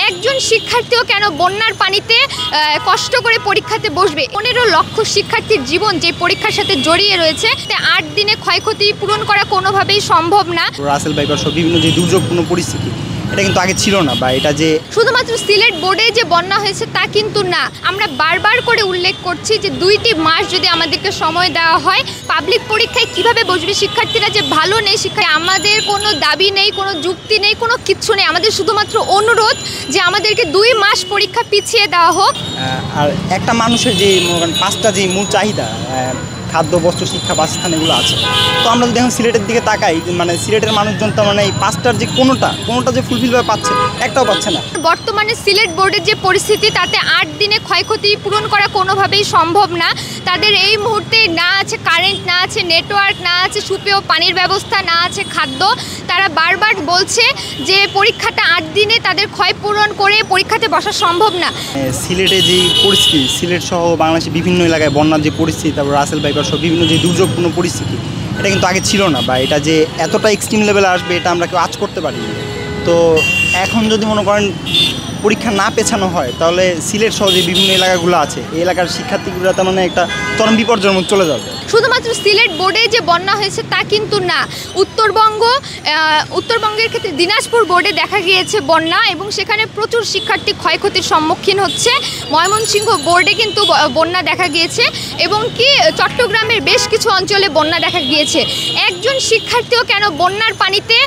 একজন শিক্ষার্থীও কেন বন্যার পানিতে কষ্ট করে পরীক্ষাতে বসবে? 15 লক্ষ শিক্ষার্থীর জীবন যে পরীক্ষার সাথে জড়িয়ে রয়েছে, 8 দিনে ক্ষয়ক্ষতি পূরণ করা কোনোভাবেই সম্ভব না। রাসেল ভাইপার সহ বিভিন্ন যে দুর্যোগপূর্ণ পরিস্থিতি, এটা কিন্তু আগে ছিল না, বা এটা যে শুধুমাত্র সিলেট বোর্ডে যে বন্যা হয়েছে তা কিন্তু না। আমরা বারবার করে উল্লেখ করছি যে 2টি মাস যদি আমাদেরকে সময় দেওয়া হয়, পাবলিক পরীক্ষায় কিভাবে বসবে শিক্ষার্থীরা? যে ভালো নেই শিক্ষায় আমাদের কোনো দাবি নেই, কোনো যুক্তি নেই, কোনো কিচ্ছু নেই। আমাদের শুধুমাত্র অনুরোধ যে আমাদেরকে 2 মাস পরীক্ষা পিছিয়ে দেওয়া হোক। আর একটা মানুষের যে 5টা যে মূল চাহিদা, খাদ্য, বস্ত্র, শিক্ষা, বাসস্থান, এগুলো আছে। তো আমরা যদি এখন সিলেটের দিকে তাকাই, মানে সিলেটের মানুষজন তো মানে এই 5টার যে কোনোটা যে ফুলফিলভাবে পাচ্ছে, একটাও পাচ্ছে না। বর্তমানে সিলেট বোর্ডের যে পরিস্থিতি, তাতে 8 দিনে ক্ষয়ক্ষতি পূরণ করা কোনোভাবেই সম্ভব না। তাদের এই মুহূর্তে না আছে কারেন্ট, না আছে নেটওয়ার্ক, না আছে সুপেয় পানির ব্যবস্থা, না আছে খাদ্য। তারা বারবার বলছে যে পরীক্ষাটা 8 দিনে তাদের ক্ষয় পূরণ করে পরীক্ষাতে বসা সম্ভব না। সিলেটে যে পরিস্থিতি, সিলেট সহ বাংলাদেশের বিভিন্ন এলাকায় বন্যার যে পরিস্থিতি, তারপর রাসেল ভাইপার সহ বিভিন্ন যে দুর্যোগপূর্ণ পরিস্থিতি, এটা কিন্তু আগে ছিল না, বা এটা যে এতটা এক্সট্রিম লেভেলে আসবে এটা আমরা কেউ আজ করতে পারি। তো এখন যদি মনে করেন পরীক্ষা না পেছানো হয়, তাহলে সিলেট সহ যে বিভিন্ন এলাকাগুলো আছে, এই এলাকার শিক্ষার্থীগুলো তার মানে একটা চরম বিপর্যয়ের মধ্যে চলে যাবে। শুধুমাত্র সিলেট বোর্ডে যে বন্যা হয়েছে তা কিন্তু না। উত্তরবঙ্গের ক্ষেত্রে দিনাজপুর বোর্ডে দেখা গিয়েছে বন্যা, এবং সেখানে প্রচুর শিক্ষার্থী ক্ষয়ক্ষতির সম্মুখীন হচ্ছে। ময়মনসিংহ বোর্ডে কিন্তু বন্যা দেখা গিয়েছে, এবং কি চট্টগ্রামের বেশ কিছু অঞ্চলে বন্যা দেখা গিয়েছে। একজন শিক্ষার্থীও কেন বন্যার পানিতে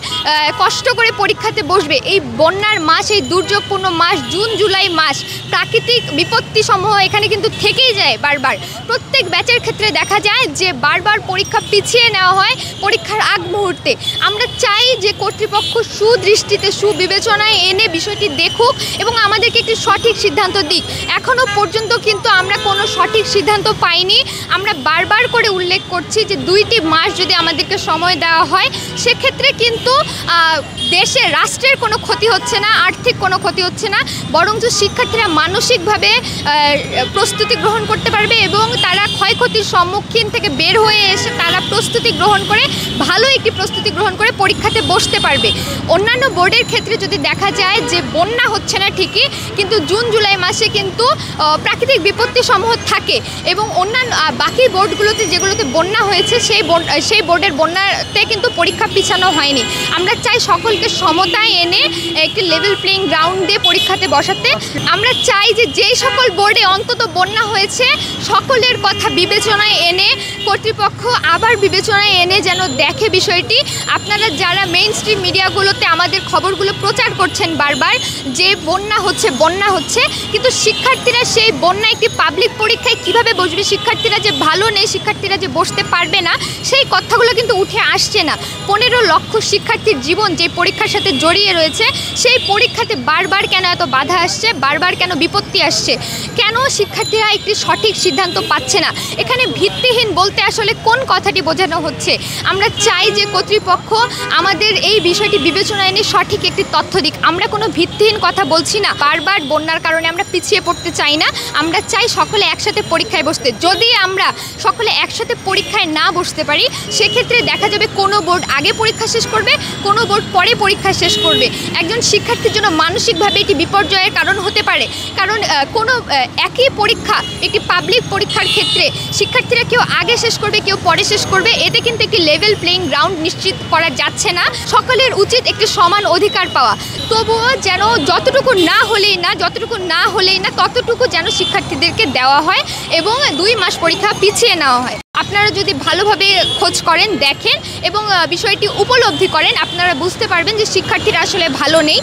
কষ্ট করে পরীক্ষাতে বসবে? এই বন্যার মাস, এই দুর্যোগপূর্ণ মাস, জুন জুলাই মাস, প্রাকৃতিক বিপত্তি সমূহ এখানে কিন্তু থেকেই যায় বারবার। প্রত্যেক ব্যাচের ক্ষেত্রে দেখা যায় যে বারবার পরীক্ষা পিছিয়ে নেওয়া হয় পরীক্ষার আগ মুহূর্তে। আমরা চাই যে কর্তৃপক্ষ সুদৃষ্টিতে, সুবিবেচনায় এনে বিষয়টি দেখুক এবং আমাদেরকে একটি সঠিক সিদ্ধান্ত দিক। এখনও পর্যন্ত কিন্তু আমরা কোনো সঠিক সিদ্ধান্ত পাইনি। আমরা বারবার করে উল্লেখ করছি যে 2টি মাস যদি আমাদেরকে সময় দেওয়া হয়, সেক্ষেত্রে কিন্তু দেশে, রাষ্ট্রের কোনো ক্ষতি হচ্ছে না, আর্থিক কোনো ক্ষতি হচ্ছে না, বরঞ্চ শিক্ষার্থীরা মানসিকভাবে প্রস্তুতি গ্রহণ করতে পারবে, এবং তারা ক্ষয়ক্ষতির সম্মুখীন থেকে বের হয়ে এসে তারা প্রস্তুতি গ্রহণ করে, ভালো একটি প্রস্তুতি গ্রহণ করে পরীক্ষাতে বসতে পারবে। অন্যান্য বোর্ডের ক্ষেত্রে যদি দেখা যায় যে বন্যা হচ্ছে না ঠিকই, কিন্তু জুন জুলাই মাসে কিন্তু প্রাকৃতিক বিপত্তি সমূহ থাকে, এবং অন্যান্য বাকি বোর্ডগুলোতে যেগুলোতে বন্যা হয়েছে সেই বোর্ডের বন্যাতে কিন্তু পরীক্ষা পিছানো হয়নি। আমরা চাই সকলকে সমতায় এনে একটি লেভেল প্লেইং গ্রাউন্ডে পরীক্ষাতে বসাতে। আমরা চাই যে যেই সকল বোর্ডে অন্তত বন্যা হয়েছে, সকলের কথা বিবেচনায় এনে কর্তৃপক্ষ আবার বিবেচনায় এনে যেন দেখে বিষয়টি। আপনারা যারা মেইন স্ট্রিম মিডিয়াগুলোতে আমাদের খবরগুলো প্রচার করছেন বারবার যে বন্যা হচ্ছে, কিন্তু শিক্ষার্থীরা সেই বন্যা একটি পাবলিক পরীক্ষায় কিভাবে বসবে? শিক্ষার্থীরা যে ভালো নেই, শিক্ষার্থীরা যে বসতে পারবে না, সেই কথাগুলো কিন্তু উঠে আসছে না। 15 লক্ষ শিক্ষার্থীর জীবন যে পরীক্ষার সাথে জড়িয়ে রয়েছে, সেই পরীক্ষাতে বারবার কেন এত বাধা আসছে, বারবার কেন বিপত্তি আসছে, কেন শিক্ষার্থীরা একটি সঠিক সিদ্ধান্ত পাচ্ছে না? এখানে ভিত্তিহীন বলতে আসলে কোন কথাটি বোঝানো হচ্ছে? আমরা চাই যে কর্তৃপক্ষ আমাদের এই বিষয়টি বিবেচনায় এনে সঠিক একটি তথ্য দিক। আমরা কোনো ভিত্তিহীন কথা বলছি না। বারবার বন্যার কারণে আমরা পিছিয়ে পড়তে চাই না। আমরা চাই সকলে একসাথে পরীক্ষায় বসতে। যদি আমরা সকলে একসাথে পরীক্ষায় না বসতে পারি, সেক্ষেত্রে দেখা যাবে কোনো বোর্ড আগে পরীক্ষা শেষ করবে, কোনো বোর্ড পরে পরীক্ষা শেষ করবে। একজন শিক্ষার্থীর জন্য মানসিকভাবে এটি বিপর্যয়ের কারণ হতে পারে, কারণ কোনো একই পরীক্ষা, একটি পাবলিক পরীক্ষার ক্ষেত্রে শিক্ষার্থীরা কেউ আগে শেষ করবে, কেউ পরে শেষ করবে, এতে কিন্তু একটি লেভেল প্লেইং গ্রাউন্ড নিশ্চিত করা যাচ্ছে না। সকলের উচিত একটি সমান অধিকার পাওয়া। তবুও যেন যতটুকু না হলেই না ততটুকু যেন শিক্ষার্থীদেরকে দেওয়া হয়, এবং 2 মাস পরীক্ষা পিছিয়ে নেওয়া হয়। আপনারা যদি ভালোভাবে খোঁজ করেন, দেখেন এবং বিষয়টি উপলব্ধি করেন, আপনারা বুঝতে পারবেন যে শিক্ষার্থীরা আসলে ভালো নেই।